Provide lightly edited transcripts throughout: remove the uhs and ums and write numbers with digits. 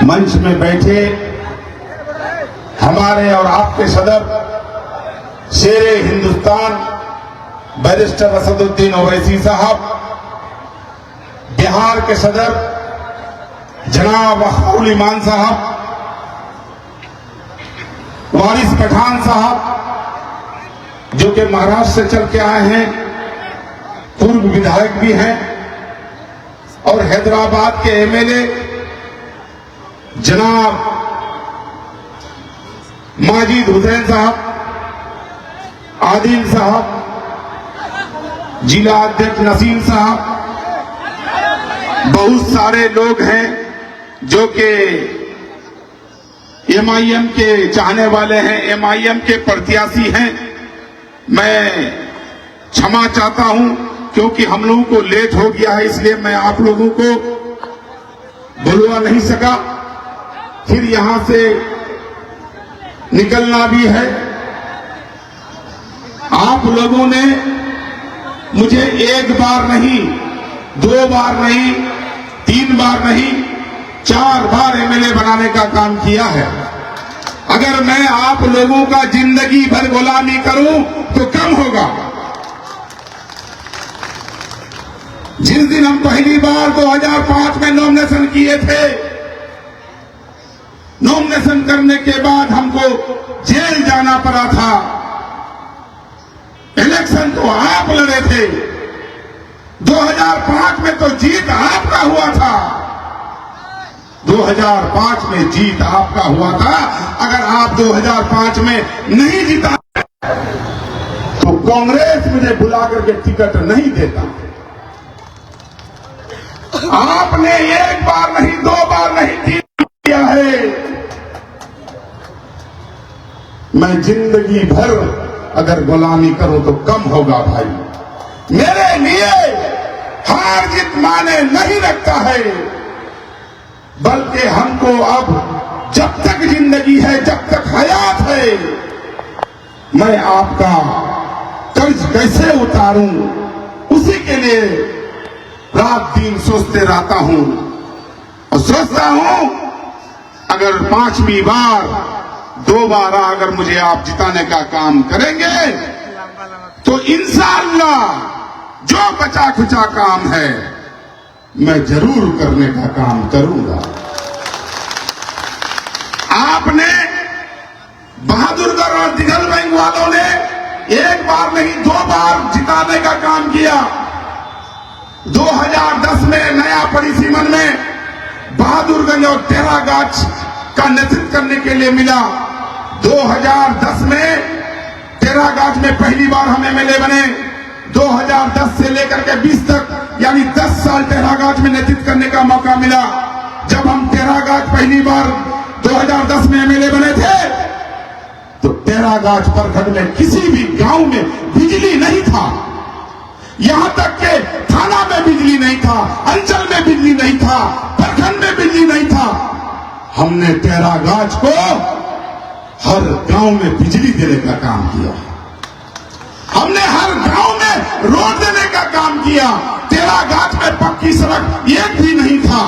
मंच में बैठे हमारे और आपके सदर शेरे हिंदुस्तान बैरिस्टर असदुद्दीन ओवैसी साहब, बिहार के सदर जनाब अख्तरुल ईमान साहब, वारिस पठान साहब जो कि महाराष्ट्र से चल के आए हैं, पूर्व विधायक भी हैं, और हैदराबाद के एमएलए जनाब माजिद हुसैन साहब, आदिल साहब, जिला अध्यक्ष नसीम साहब, बहुत सारे लोग हैं जो कि एमआईएम के चाहने वाले हैं, एमआईएम के प्रत्याशी हैं। मैं क्षमा चाहता हूं क्योंकि हम लोगों को लेट हो गया है, इसलिए मैं आप लोगों को बुलवा नहीं सका। फिर यहां से निकलना भी है। आप लोगों ने मुझे एक बार नहीं, दो बार नहीं, तीन बार नहीं, 4 बार एमएलए बनाने का काम किया है। अगर मैं आप लोगों का जिंदगी भर गुलामी करूं तो कम होगा। जिस दिन हम पहली बार 2005 में नॉमिनेशन किए थे, नॉमिनेशन करने के बाद हमको जेल जाना पड़ा था। इलेक्शन तो आप लड़े थे, 2005 में तो जीत आपका हुआ था, 2005 में जीत आपका हुआ था। अगर आप 2005 में नहीं जीता तो कांग्रेस मुझे बुला करके टिकट नहीं देता। आपने एक बार नहीं, 2 बार नहीं किया है। मैं जिंदगी भर अगर गुलामी करूं तो कम होगा भाई। मेरे लिए हार जीत माने नहीं रखता है, बल्कि हमको अब जब तक जिंदगी है, जब तक हयात है, मैं आपका कर्ज कैसे उतारूं, उसी के लिए रात दिन सोचते रहता हूं। और सोचता हूं अगर 5वीं बार दोबारा अगर मुझे आप जिताने का काम करेंगे तो इंशाअल्लाह जो बचा खुचा काम है मैं जरूर करने का काम करूंगा। आपने बहादुरगढ़ और दिघलबैंक वालों ने एक बार नहीं 2 बार जिताने का काम किया। 2010 में नया परिसीमन में बहादुरगंज और टेरागाछ का नेतृत्व करने के लिए मिला। 2010 में टेरागाछ में पहली बार हम एमएलए बने। 2010 से लेकर के 20 तक यानी 10 साल टेरागाछ में नेतृत्व करने का मौका मिला। जब हम टेरागाछ पहली बार 2010 में एमएलए बने थे तो टेरागाछ प्रखंड में किसी भी गांव में बिजली नहीं था, यहां तक के थाना में बिजली नहीं था, अंचल में बिजली नहीं था, प्रखंड में बिजली नहीं था। हमने टेरागाछ को हर गांव में बिजली देने का काम किया। हमने हर गांव में रोड देने का काम किया। टेरागाछ में पक्की सड़क एक भी नहीं था।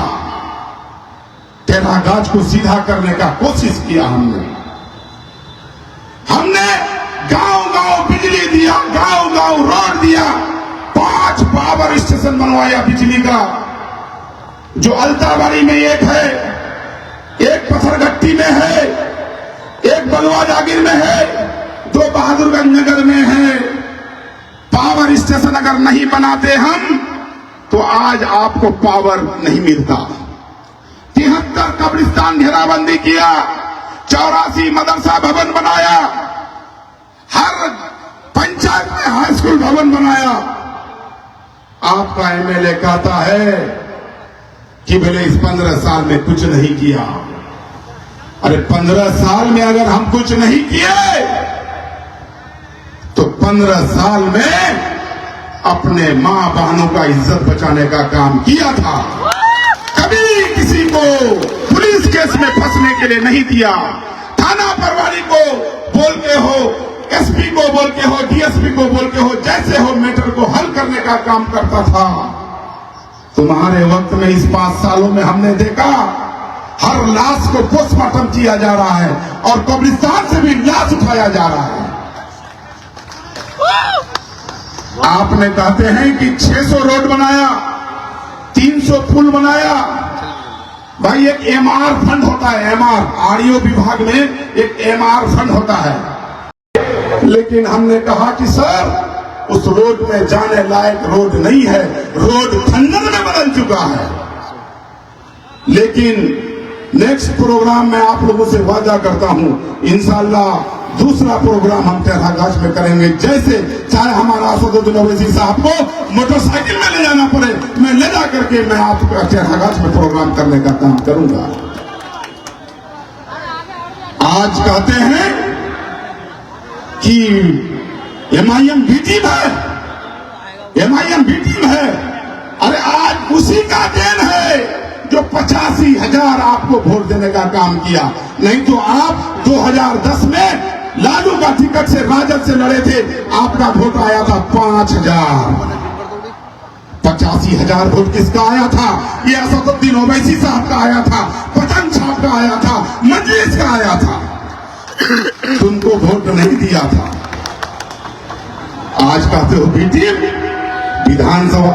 टेरागाछ को सीधा करने का कोशिश किया हमने। हमने गांव-गांव बिजली दिया, गांव-गांव रोड दिया, 5 पावर स्टेशन बनवाया बिजली का, जो अल्ताबाड़ी में एक है, एक पत्थरघट्टी में है, एक बलवा जागीर में है, 2 बहादुरगंज नगर में है। पावर स्टेशन अगर नहीं बनाते हम तो आज आपको पावर नहीं मिलता। 73 कब्रिस्तान घेराबंदी किया, 84 मदरसा भवन बनाया, हर पंचायत में हाई स्कूल भवन बनाया। आपका एमएलए कहता है कि भले इस 15 साल में कुछ नहीं किया। अरे 15 साल में अगर हम कुछ नहीं किए तो 15 साल में अपने मां बहनों का इज्जत बचाने का काम किया था। कभी किसी को पुलिस केस में फंसने के लिए नहीं दिया। थाना प्रभारी को बोल के हो, एसपी को बोल के हो, डीएसपी को बोल के हो, जैसे हो मैटर को हल करने का काम करता था। तुम्हारे वक्त में इस 5 सालों में हमने देखा हर लाश को पोस्टमार्टम किया जा रहा है और कब्रिस्तान से भी लाश उठाया जा रहा है। आपने कहते हैं कि 600 रोड बनाया, 300 पुल बनाया। भाई एक एमआर फंड होता है, एमआर आरईओ विभाग में एक एमआर फंड होता है। लेकिन हमने कहा कि सर उस रोड में जाने लायक रोड नहीं है, रोड खंडर में बदल चुका है। लेकिन नेक्स्ट प्रोग्राम में आप लोगों से वादा करता हूं, इंशाअल्लाह दूसरा प्रोग्राम हम टेढ़ागाछ में करेंगे। जैसे चाहे हमारा असदुद्दीन ओवैसी साहब को मोटरसाइकिल में ले जाना पड़े, मैं ले जा करके मैं आपका टेढ़ागाछ में प्रोग्राम करने का काम करूंगा। आज कहते हैं कि एमआईएम बी टीम है, एमआईएम बी टीम है। अरे आज उसी का देन है जो 85,000 आपको वोट देने का काम किया। नहीं तो आप 2010 में लालू का टिकट से राजद से लड़े थे, आपका वोट आया था 5,000। 85,000 वोट किसका आया था? ये असदुद्दीन ओवैसी साहब का आया था, पतंग छाप का आया था, मजलिस का आया था। तुमको वोट नहीं दिया था। आज कहते हो बेटी विधानसभा